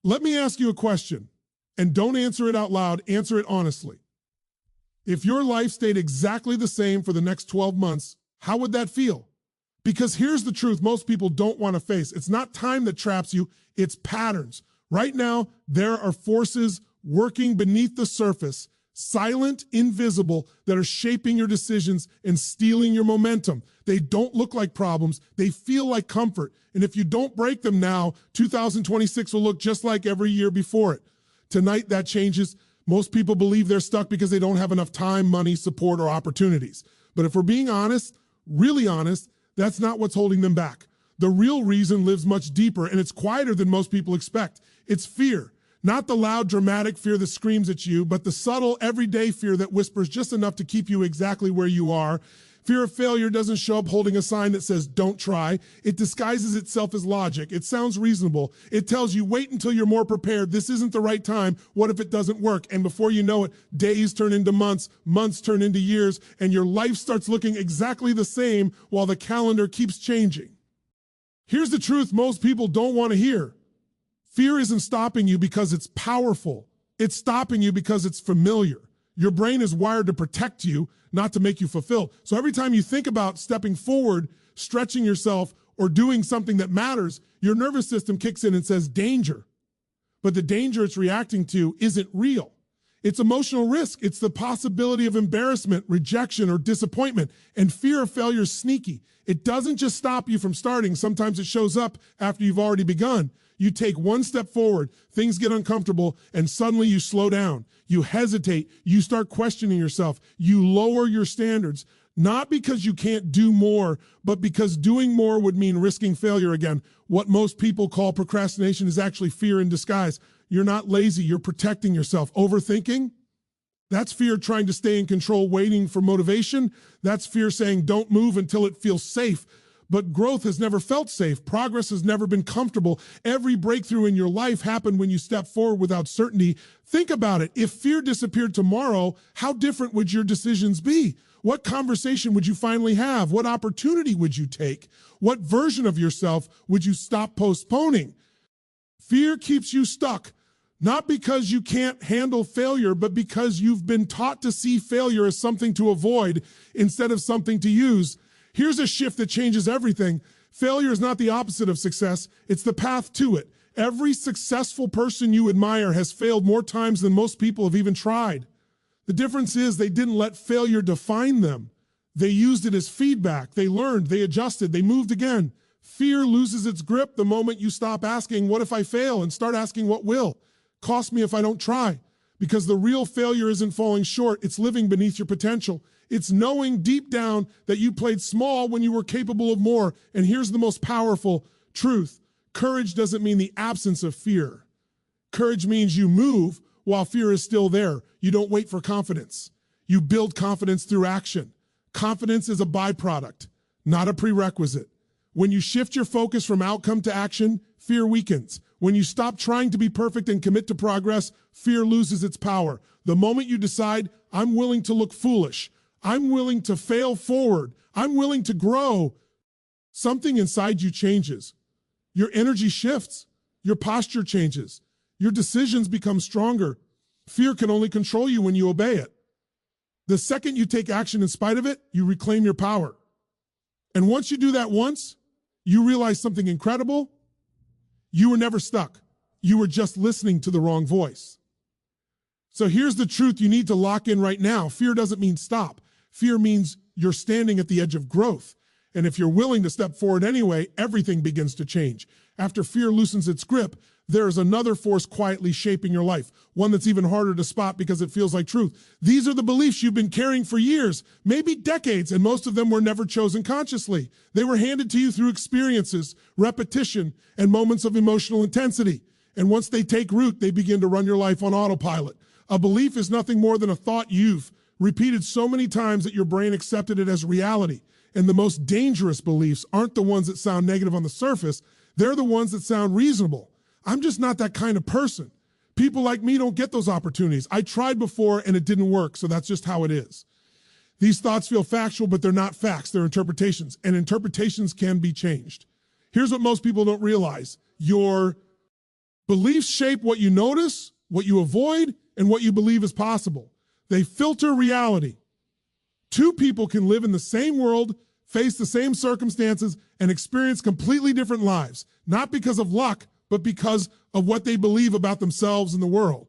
Let me ask you a question, and don't answer it out loud, answer it honestly. If your life stayed exactly the same for the next 12 months, how would that feel? Because here's the truth most people don't want to face. It's not time that traps you, it's patterns. Right now, there are forces working beneath the surface, silent, invisible, that are shaping your decisions and stealing your momentum. They don't look like problems, they feel like comfort. And if you don't break them now, 2026 will look just like every year before it. Tonight, that changes. Most people believe they're stuck because they don't have enough time, money, support, or opportunities. But if we're being honest, really honest, that's not what's holding them back. The real reason lives much deeper, and it's quieter than most people expect. It's fear. Not the loud, dramatic fear that screams at you, but the subtle, everyday fear that whispers just enough to keep you exactly where you are. Fear of failure doesn't show up holding a sign that says, don't try. It disguises itself as logic. It sounds reasonable. It tells you, wait until you're more prepared. This isn't the right time. What if it doesn't work? And before you know it, days turn into months, months turn into years, and your life starts looking exactly the same while the calendar keeps changing. Here's the truth most people don't want to hear. Fear isn't stopping you because it's powerful. It's stopping you because it's familiar. Your brain is wired to protect you, not to make you fulfilled. So every time you think about stepping forward, stretching yourself, or doing something that matters, your nervous system kicks in and says, danger. But the danger it's reacting to isn't real. It's emotional risk. It's the possibility of embarrassment, rejection, or disappointment. And fear of failure is sneaky. It doesn't just stop you from starting. Sometimes it shows up after you've already begun. You take one step forward, things get uncomfortable, and suddenly you slow down. You hesitate. You start questioning yourself. You lower your standards, not because you can't do more, but because doing more would mean risking failure again. What most people call procrastination is actually fear in disguise. You're not lazy. You're protecting yourself. Overthinking? That's fear trying to stay in control, waiting for motivation. That's fear saying don't move until it feels safe. But growth has never felt safe. Progress has never been comfortable. Every breakthrough in your life happened when you step forward without certainty. Think about it. If fear disappeared tomorrow, how different would your decisions be? What conversation would you finally have? What opportunity would you take? What version of yourself would you stop postponing? Fear keeps you stuck, not because you can't handle failure, but because you've been taught to see failure as something to avoid instead of something to use. Here's a shift that changes everything. Failure is not the opposite of success. It's the path to it. Every successful person you admire has failed more times than most people have even tried. The difference is they didn't let failure define them. They used it as feedback. They learned, they adjusted, they moved again. Fear loses its grip the moment you stop asking, what if I fail? And start asking, what will cost me if I don't try? Because the real failure isn't falling short. It's living beneath your potential. It's knowing deep down that you played small when you were capable of more. And here's the most powerful truth. Courage doesn't mean the absence of fear. Courage means you move while fear is still there. You don't wait for confidence. You build confidence through action. Confidence is a byproduct, not a prerequisite. When you shift your focus from outcome to action, fear weakens. When you stop trying to be perfect and commit to progress, fear loses its power. The moment you decide, I'm willing to look foolish, I'm willing to fail forward, I'm willing to grow, something inside you changes. Your energy shifts, your posture changes, your decisions become stronger. Fear can only control you when you obey it. The second you take action in spite of it, you reclaim your power. And once you do that once, you realize something incredible. You were never stuck. You were just listening to the wrong voice. So here's the truth you need to lock in right now. Fear doesn't mean stop. Fear means you're standing at the edge of growth. And if you're willing to step forward anyway, everything begins to change. After fear loosens its grip, there is another force quietly shaping your life, one that's even harder to spot because it feels like truth. These are the beliefs you've been carrying for years, maybe decades, and most of them were never chosen consciously. They were handed to you through experiences, repetition, and moments of emotional intensity. And once they take root, they begin to run your life on autopilot. A belief is nothing more than a thought you've repeated so many times that your brain accepted it as reality. And the most dangerous beliefs aren't the ones that sound negative on the surface. They're the ones that sound reasonable. I'm just not that kind of person. People like me don't get those opportunities. I tried before and it didn't work, so that's just how it is. These thoughts feel factual, but they're not facts. They're interpretations, and interpretations can be changed. Here's what most people don't realize. Your Beliefs shape what you notice, what you avoid, and what you believe is possible. They filter reality. Two people can live in the same world, face the same circumstances, and experience completely different lives, not because of luck, but because of what they believe about themselves and the world.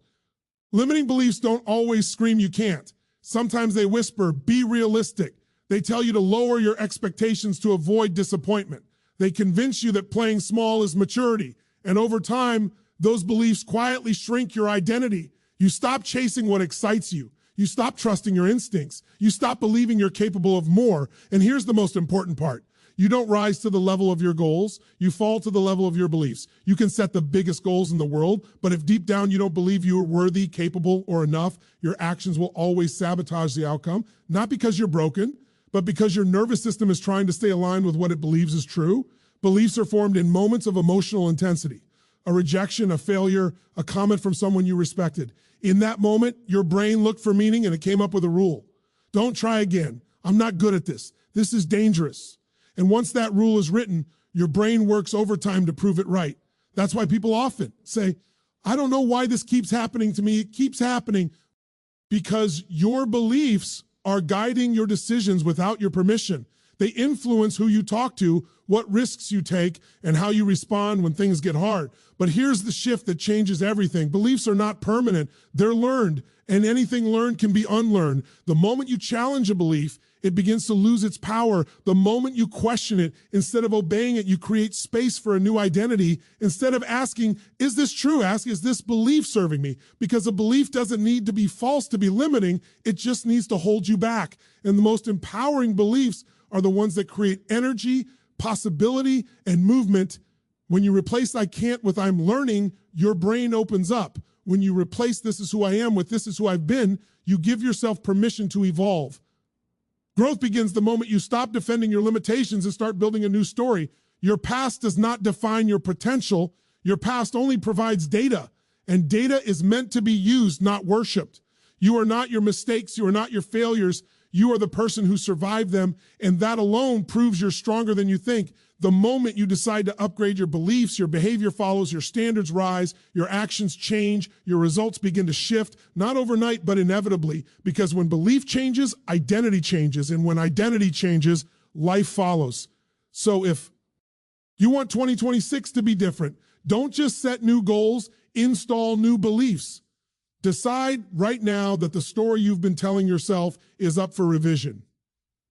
Limiting beliefs don't always scream you can't. Sometimes they whisper, be realistic. They tell you to lower your expectations to avoid disappointment. They convince you that playing small is maturity. And over time, those beliefs quietly shrink your identity. You stop chasing what excites you. You stop trusting your instincts. You stop believing you're capable of more. And here's the most important part. You don't rise to the level of your goals. You fall to the level of your beliefs. You can set the biggest goals in the world, but if deep down you don't believe you are worthy, capable, or enough, your actions will always sabotage the outcome, not because you're broken, but because your nervous system is trying to stay aligned with what it believes is true. Beliefs are formed in moments of emotional intensity. A rejection, a failure, a comment from someone you respected. In that moment, your brain looked for meaning and it came up with a rule. Don't try again. I'm not good at this. This is dangerous. And once that rule is written, your brain works overtime to prove it right. That's why people often say, I don't know why this keeps happening to me. It keeps happening because your beliefs are guiding your decisions without your permission. They influence who you talk to, what risks you take, and how you respond when things get hard. But here's the shift that changes everything. Beliefs are not permanent. They're learned, and anything learned can be unlearned. The moment you challenge a belief, it begins to lose its power. The moment you question it, instead of obeying it, you create space for a new identity. Instead of asking, is this true? Ask, is this belief serving me? Because a belief doesn't need to be false to be limiting. It just needs to hold you back. And the most empowering beliefs are the ones that create energy, possibility, and movement. When you replace I can't with I'm learning, your brain opens up. When you replace this is who I am with this is who I've been, you give yourself permission to evolve. Growth begins the moment you stop defending your limitations and start building a new story. Your past does not define your potential. Your past only provides data, and data is meant to be used, not worshiped. You are not your mistakes. You are not your failures. You are the person who survived them, and that alone proves you're stronger than you think. The moment you decide to upgrade your beliefs, your behavior follows, your standards rise, your actions change, your results begin to shift, not overnight, but inevitably, because when belief changes, identity changes, and when identity changes, life follows. So if you want 2026 to be different, don't just set new goals, install new beliefs. Decide right now that the story you've been telling yourself is up for revision.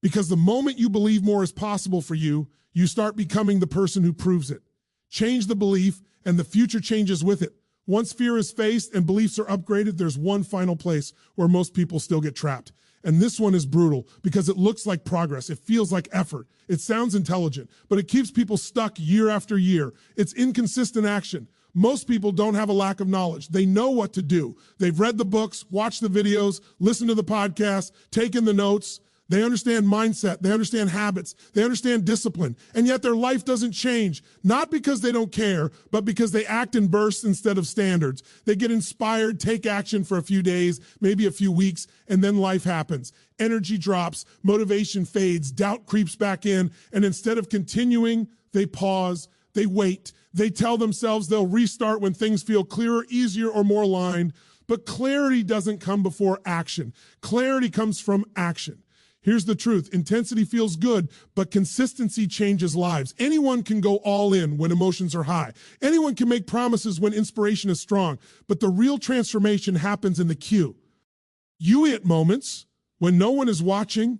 Because the moment you believe more is possible for you, you start becoming the person who proves it. Change the belief, and the future changes with it. Once fear is faced and beliefs are upgraded, there's one final place where most people still get trapped. And this one is brutal because it looks like progress. It feels like effort. It sounds intelligent, but it keeps people stuck year after year. It's inconsistent action. Most people don't have a lack of knowledge. They know what to do. They've read the books, watched the videos, listened to the podcasts, taken the notes. They understand mindset. They understand habits. They understand discipline. And yet their life doesn't change, not because they don't care, but because they act in bursts instead of standards. They get inspired, take action for a few days, maybe a few weeks, and then life happens. Energy drops, motivation fades, doubt creeps back in, and instead of continuing, they pause, they wait. They tell themselves they'll restart when things feel clearer, easier, or more aligned. But clarity doesn't come before action. Clarity comes from action. Here's the truth. Intensity feels good, but consistency changes lives. Anyone can go all in when emotions are high. Anyone can make promises when inspiration is strong. But the real transformation happens in the queue. You hit moments when no one is watching,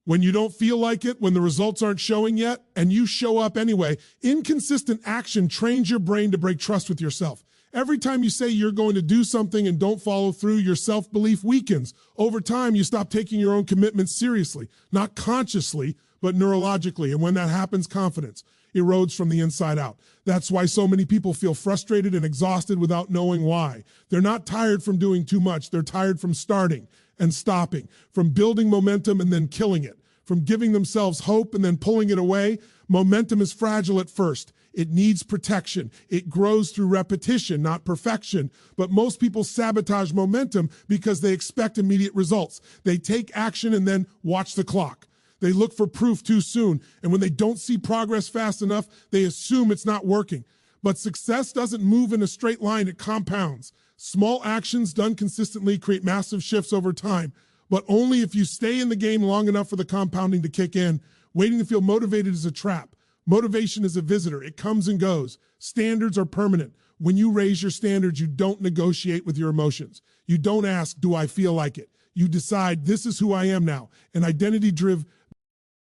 when you don't feel like it, when the results aren't showing yet, and you show up anyway. Inconsistent action trains your brain to break trust with yourself. Every time you say you're going to do something and don't follow through, your self-belief weakens. Over time, you stop taking your own commitments seriously, not consciously, but neurologically. And when that happens, confidence erodes from the inside out. That's why so many people feel frustrated and exhausted without knowing why. They're not tired from doing too much. They're tired from starting and stopping, from building momentum and then killing it, from giving themselves hope and then pulling it away. Momentum is fragile at first. It needs protection. It grows through repetition, not perfection. But most people sabotage momentum because they expect immediate results. They take action and then watch the clock. They look for proof too soon. And when they don't see progress fast enough, they assume it's not working. But success doesn't move in a straight line, it compounds. Small actions done consistently create massive shifts over time, but only if you stay in the game long enough for the compounding to kick in. Waiting to feel motivated is a trap. Motivation is a visitor. It comes and goes. Standards are permanent. When you raise your standards, you don't negotiate with your emotions. You don't ask, do I feel like it? You decide, this is who I am now. An identity-driven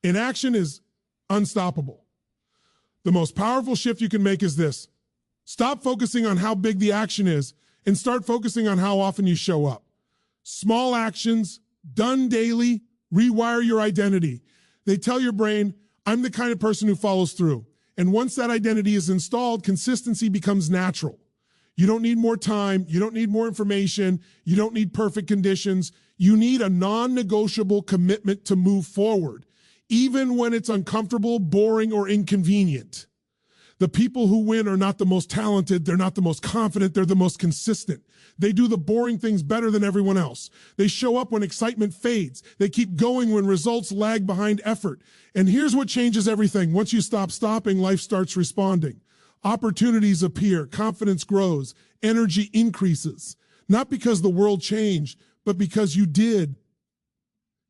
inaction is unstoppable. The most powerful shift you can make is this. Stop focusing on how big the action is and start focusing on how often you show up. Small actions, done daily, rewire your identity. They tell your brain, I'm the kind of person who follows through. And once that identity is installed, consistency becomes natural. You don't need more time. You don't need more information. You don't need perfect conditions. You need a non-negotiable commitment to move forward, even when it's uncomfortable, boring, or inconvenient. The people who win are not the most talented. They're not the most confident. They're the most consistent. They do the boring things better than everyone else. They show up when excitement fades. They keep going when results lag behind effort. And here's what changes everything. Once you stop stopping, life starts responding. Opportunities appear, confidence grows, energy increases. Not because the world changed, but because you did.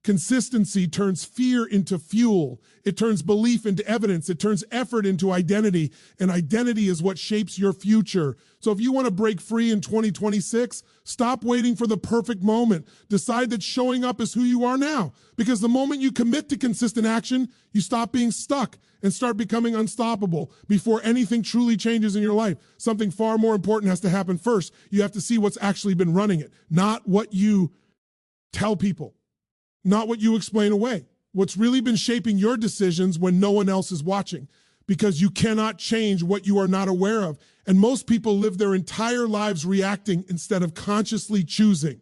Consistency turns fear into fuel. It turns belief into evidence. It turns effort into identity. And identity is what shapes your future. So if you want to break free in 2026, stop waiting for the perfect moment. Decide that showing up is who you are now. Because the moment you commit to consistent action, you stop being stuck and start becoming unstoppable before anything truly changes in your life. Something far more important has to happen first. You have to see what's actually been running it, not what you tell people. Not what you explain away. What's really been shaping your decisions when no one else is watching, because you cannot change what you are not aware of. And most people live their entire lives reacting instead of consciously choosing.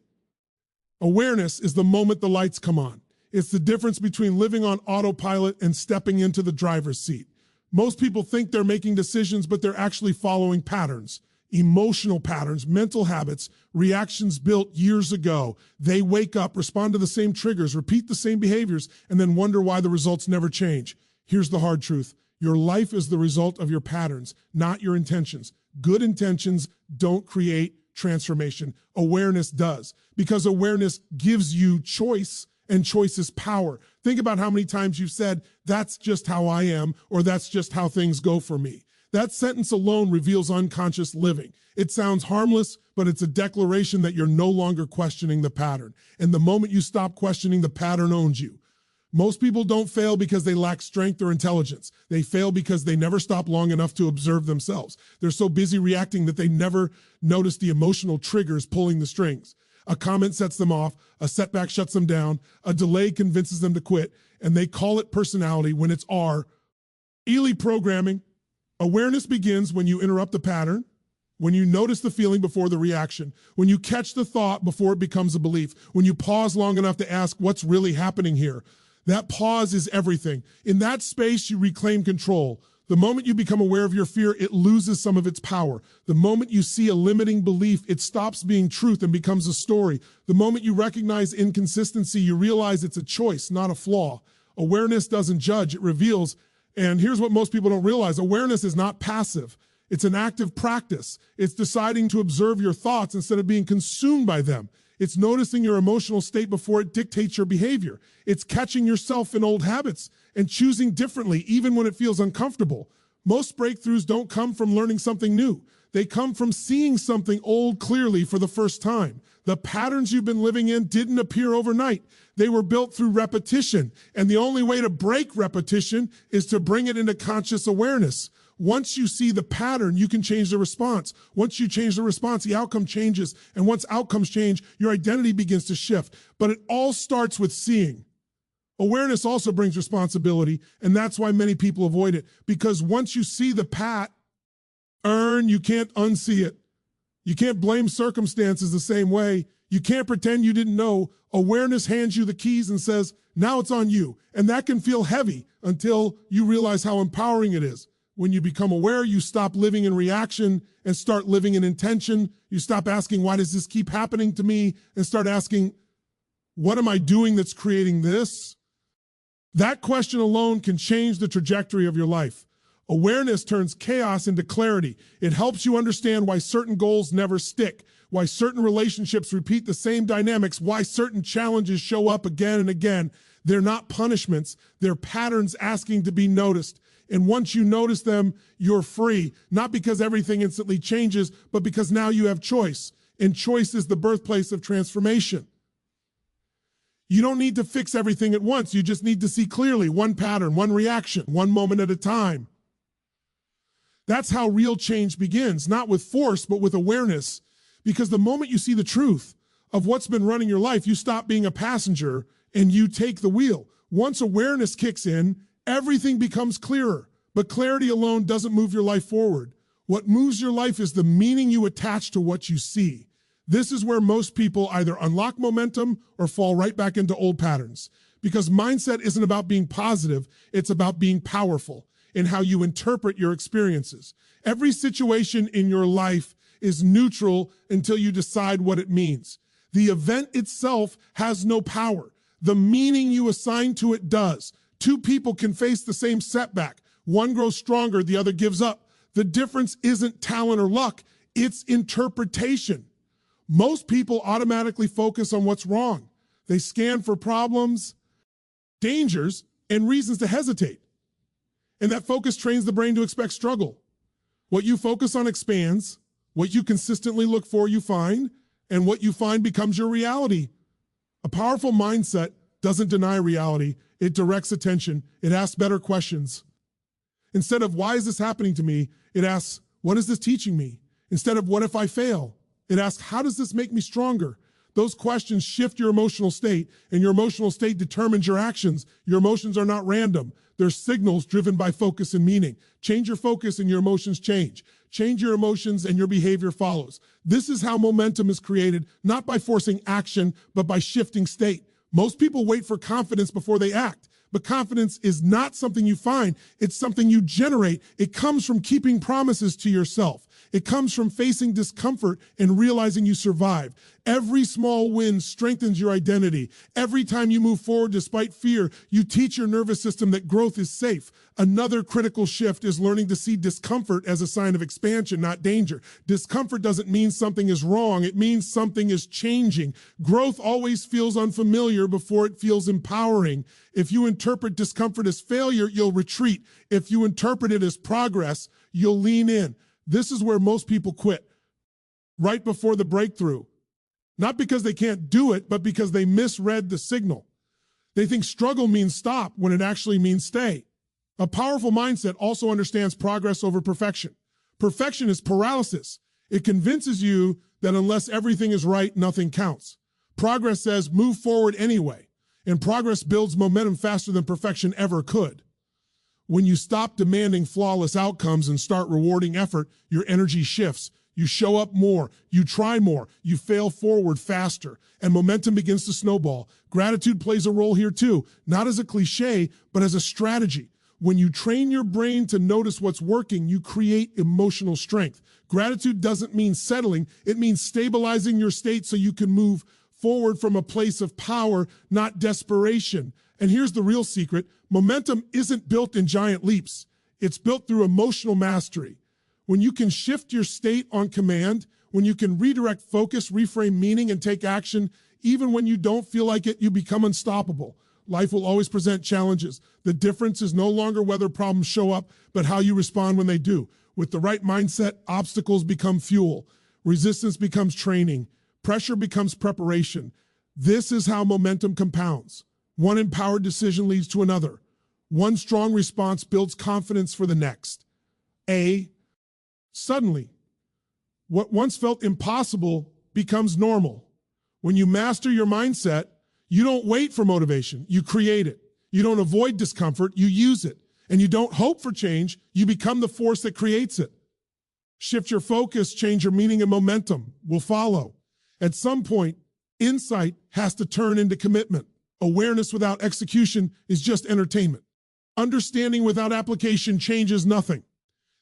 Awareness is the moment the lights come on. It's the difference between living on autopilot and stepping into the driver's seat. Most people think they're making decisions, but they're actually following patterns. Emotional patterns, mental habits, reactions built years ago. They wake up, respond to the same triggers, repeat the same behaviors, and then wonder why the results never change. Here's the hard truth. Your life is the result of your patterns, not your intentions. Good intentions don't create transformation. Awareness does, because awareness gives you choice, and choice is power. Think about how many times you've said, that's just how I am, or that's just how things go for me. That sentence alone reveals unconscious living. It sounds harmless, but it's a declaration that you're no longer questioning the pattern. And the moment you stop questioning, the pattern owns you. Most people don't fail because they lack strength or intelligence. They fail because they never stop long enough to observe themselves. They're so busy reacting that they never notice the emotional triggers pulling the strings. A comment sets them off, a setback shuts them down, a delay convinces them to quit, and they call it personality when it's Ely programming. Awareness begins when you interrupt the pattern, when you notice the feeling before the reaction, when you catch the thought before it becomes a belief, when you pause long enough to ask what's really happening here. That pause is everything. In that space, you reclaim control. The moment you become aware of your fear, it loses some of its power. The moment you see a limiting belief, it stops being truth and becomes a story. The moment you recognize inconsistency, you realize it's a choice, not a flaw. Awareness doesn't judge, it reveals. And here's what most people don't realize. Awareness is not passive. It's an active practice. It's deciding to observe your thoughts instead of being consumed by them. It's noticing your emotional state before it dictates your behavior. It's catching yourself in old habits and choosing differently, even when it feels uncomfortable. Most breakthroughs don't come from learning something new. They come from seeing something old clearly for the first time. The patterns you've been living in didn't appear overnight. They were built through repetition. And the only way to break repetition is to bring it into conscious awareness. Once you see the pattern, you can change the response. Once you change the response, the outcome changes. And once outcomes change, your identity begins to shift. But it all starts with seeing. Awareness also brings responsibility, and that's why many people avoid it. Because once you see the pattern, you can't unsee it. You can't blame circumstances the same way. You can't pretend you didn't know. Awareness hands you the keys and says, now it's on you. And that can feel heavy until you realize how empowering it is. When you become aware, you stop living in reaction and start living in intention. You stop asking, why does this keep happening to me? And start asking, what am I doing that's creating this? That question alone can change the trajectory of your life. Awareness turns chaos into clarity. It helps you understand why certain goals never stick, why certain relationships repeat the same dynamics, why certain challenges show up again and again. They're not punishments. They're patterns asking to be noticed. And once you notice them, you're free, not because everything instantly changes, but because now you have choice. And choice is the birthplace of transformation. You don't need to fix everything at once. You just need to see clearly one pattern, one reaction, one moment at a time. That's how real change begins, not with force, but with awareness. Because the moment you see the truth of what's been running your life, you stop being a passenger and you take the wheel. Once awareness kicks in, everything becomes clearer. But clarity alone doesn't move your life forward. What moves your life is the meaning you attach to what you see. This is where most people either unlock momentum or fall right back into old patterns. Because mindset isn't about being positive, it's about being powerful in how you interpret your experiences. Every situation in your life is neutral until you decide what it means. The event itself has no power. The meaning you assign to it does. Two people can face the same setback. One grows stronger, the other gives up. The difference isn't talent or luck, it's interpretation. Most people automatically focus on what's wrong. They scan for problems, dangers, and reasons to hesitate. And that focus trains the brain to expect struggle. What you focus on expands, what you consistently look for you find, and what you find becomes your reality. A powerful mindset doesn't deny reality, it directs attention, it asks better questions. Instead of, why is this happening to me? It asks, what is this teaching me? Instead of, what if I fail? It asks, how does this make me stronger? Those questions shift your emotional state, and your emotional state determines your actions. Your emotions are not random. They're signals driven by focus and meaning. Change your focus and your emotions change. Change your emotions and your behavior follows. This is how momentum is created, not by forcing action, but by shifting state. Most people wait for confidence before they act. But confidence is not something you find, it's something you generate. It comes from keeping promises to yourself. It comes from facing discomfort and realizing you survived. Every small win strengthens your identity. Every time you move forward despite fear, you teach your nervous system that growth is safe. Another critical shift is learning to see discomfort as a sign of expansion, not danger. Discomfort doesn't mean something is wrong. It means something is changing. Growth always feels unfamiliar before it feels empowering. If you interpret discomfort as failure, you'll retreat. If you interpret it as progress, you'll lean in. This is where most people quit, right before the breakthrough. Not because they can't do it, but because they misread the signal. They think struggle means stop when it actually means stay. A powerful mindset also understands progress over perfection. Perfection is paralysis. It convinces you that unless everything is right, nothing counts. Progress says move forward anyway, and progress builds momentum faster than perfection ever could. When you stop demanding flawless outcomes and start rewarding effort, your energy shifts. You show up more, you try more, you fail forward faster, and momentum begins to snowball. Gratitude plays a role here too, not as a cliche, but as a strategy. When you train your brain to notice what's working, you create emotional strength. Gratitude doesn't mean settling, it means stabilizing your state so you can move forward from a place of power, not desperation. And here's the real secret. Momentum isn't built in giant leaps. It's built through emotional mastery. When you can shift your state on command, when you can redirect focus, reframe meaning, and take action, even when you don't feel like it, you become unstoppable. Life will always present challenges. The difference is no longer whether problems show up, but how you respond when they do. With the right mindset, obstacles become fuel. Resistance becomes training. Pressure becomes preparation. This is how momentum compounds. One empowered decision leads to another. One strong response builds confidence for the next. Suddenly, what once felt impossible becomes normal. When you master your mindset, you don't wait for motivation, you create it. You don't avoid discomfort, you use it. And you don't hope for change, you become the force that creates it. Shift your focus, change your meaning, and momentum will follow. At some point, insight has to turn into commitment. Awareness without execution is just entertainment. Understanding without application changes nothing.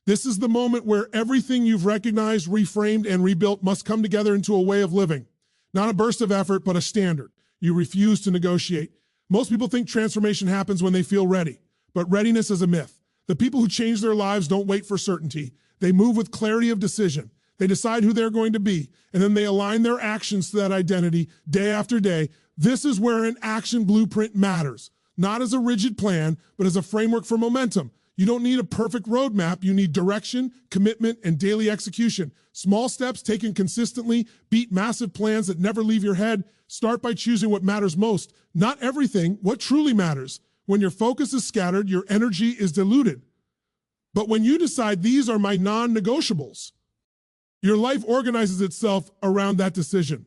This is the moment where everything you've recognized, reframed, and rebuilt must come together into a way of living. Not a burst of effort, but a standard. You refuse to negotiate. Most people think transformation happens when they feel ready, but readiness is a myth. The people who change their lives don't wait for certainty. They move with clarity of decision. They decide who they're going to be, and then they align their actions to that identity day after day. This is where an action blueprint matters, not as a rigid plan, but as a framework for momentum. You don't need a perfect roadmap. You need direction, commitment, and daily execution. Small steps taken consistently beat massive plans that never leave your head. Start by choosing what matters most, not everything, what truly matters. When your focus is scattered, your energy is diluted. But when you decide these are my non-negotiables, your life organizes itself around that decision.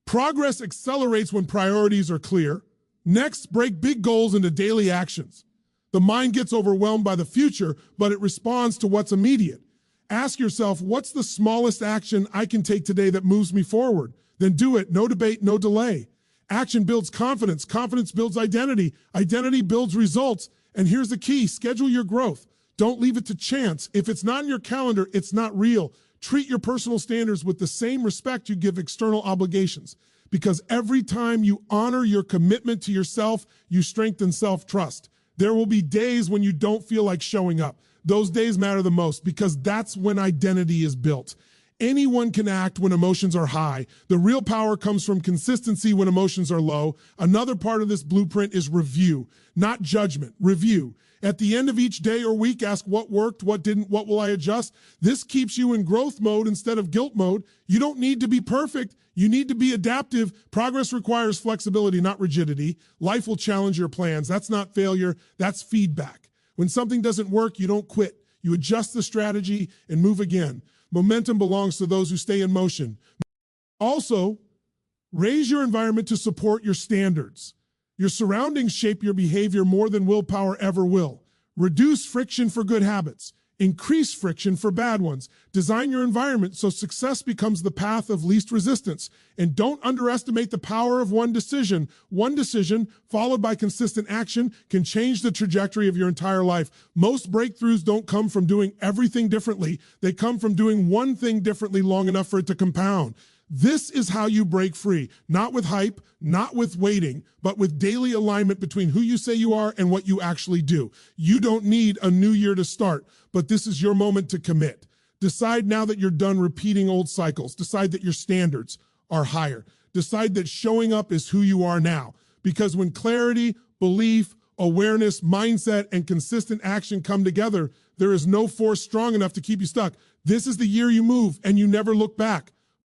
Progress accelerates when priorities are clear. Next, break big goals into daily actions. The mind gets overwhelmed by the future, but it responds to what's immediate. Ask yourself, what's the smallest action I can take today that moves me forward? Then do it. No debate, no delay. Action builds confidence. Confidence builds identity. Identity builds results. And here's the key: schedule your growth. Don't leave it to chance. If it's not in your calendar, it's not real. Treat your personal standards with the same respect you give external obligations, because every time you honor your commitment to yourself, you strengthen self-trust. There will be days when you don't feel like showing up. Those days matter the most, because that's when identity is built. Anyone can act when emotions are high. The real power comes from consistency when emotions are low. Another part of this blueprint is review, not judgment. Review. At the end of each day or week, ask what worked, what didn't, what will I adjust? This keeps you in growth mode instead of guilt mode. You don't need to be perfect. You need to be adaptive. Progress requires flexibility, not rigidity. Life will challenge your plans. That's not failure. That's feedback. When something doesn't work, you don't quit. You adjust the strategy and move again. Momentum belongs to those who stay in motion. Also, raise your environment to support your standards. Your surroundings shape your behavior more than willpower ever will. Reduce friction for good habits. Increase friction for bad ones. Design your environment so success becomes the path of least resistance. And don't underestimate the power of one decision. One decision, followed by consistent action, can change the trajectory of your entire life. Most breakthroughs don't come from doing everything differently. They come from doing one thing differently long enough for it to compound. This is how you break free, not with hype, not with waiting, but with daily alignment between who you say you are and what you actually do. You don't need a new year to start, but this is your moment to commit. Decide now that you're done repeating old cycles. Decide that your standards are higher. Decide that showing up is who you are now. Because when clarity, belief, awareness, mindset, and consistent action come together, there is no force strong enough to keep you stuck. This is the year you move and you never look back.